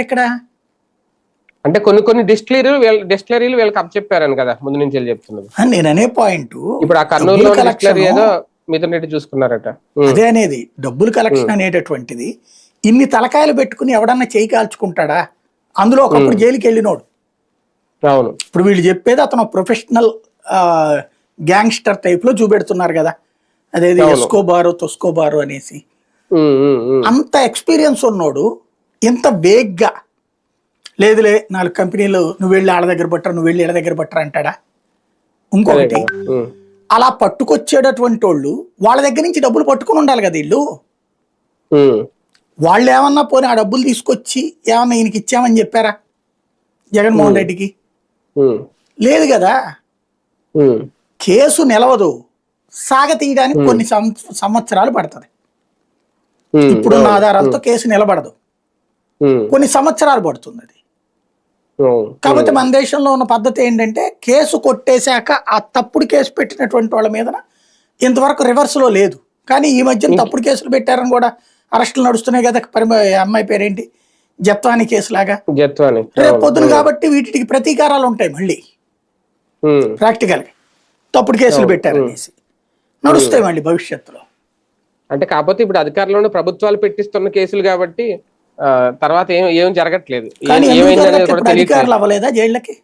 ఇక్కడ అంటే కొన్ని డిస్టిలరీలు వీళ్ళకి అప్పచెప్పారని కదా ముందు నుంచి చెప్తున్నది. నేను అనే పాయింట్, ఇప్పుడు ఆ కర్నూలు డిస్టిలరీ ఏదో మిథున్ రెడ్డి చూసుకున్నారట. అదే అనేది డబ్బులు కలెక్షన్ అనేటటువంటిది ఇన్ని తలకాయలు పెట్టుకుని ఎవడన్నా చేయి కాల్చుకుంటాడా? అందులో ఒకప్పుడు జైలుకి వెళ్ళినోడు. అవును, ఇప్పుడు వీళ్ళు చెప్పేది అతను ప్రొఫెషనల్ గ్యాంగ్స్టర్ టైప్ లో చూపెడుతున్నారు కదా, అదేది ఎస్కోబారు తొస్కోబారు అనేసి. అంత ఎక్స్పీరియన్స్ ఉన్నోడు ఇంత వేగ్గా లేదులే 4 కంపెనీలు నువ్వు వెళ్ళి ఆడ దగ్గర పట్టరా, నువ్వు వెళ్ళి ఆడ దగ్గర పట్టరా అంటాడా? ఇంకొకటి, అలా పట్టుకొచ్చేటటువంటి వాళ్ళు వాళ్ళ దగ్గర నుంచి డబ్బులు పట్టుకుని ఉండాలి కదా వీళ్ళు. వాళ్ళు ఏమన్నా పోనీ ఆ డబ్బులు తీసుకొచ్చి ఏమన్నా ఈయనకి ఇచ్చామని చెప్పారా జగన్మోహన్ రెడ్డికి? లేదు కదా. కేసు నిలవదు, సాగతీయడానికి కొన్ని సంవత్సరాలు పడుతుంది. ఇప్పుడున్న ఆధారాలతో కేసు నిలబడదు, కొన్ని సంవత్సరాలు పడుతుంది అది. కాబట్టి మన దేశంలో ఉన్న పద్ధతి ఏంటంటే కేసు కొట్టేశాక ఆ తప్పుడు కేసు పెట్టినటువంటి వాళ్ళ మీద ఇంతవరకు రివర్స్ లో లేదు. కానీ ఈ మధ్యన తప్పుడు కేసులు పెట్టారని కూడా అరెస్టులు నడుస్తున్నాయి కదా. అమ్మాయి పేరేంటి, జత్వాని కేసు లాగా. రేపు పొద్దున కాబట్టి వీటికి ప్రతీకారాలు ఉంటాయి మళ్ళీ. ప్రాక్టికల్ గా తప్పుడు కేసులు పెట్టారనేసి నడుస్తాయి మళ్ళీ భవిష్యత్తులో. అంటే కాకపోతే ఇప్పుడు అధికారంలో ప్రభుత్వాలు పెట్టిస్తున్న కేసులు కాబట్టి తర్వాత ఏం జరగట్లేదు. అధికారులు అవ్వలేదా జైళ్ళకి?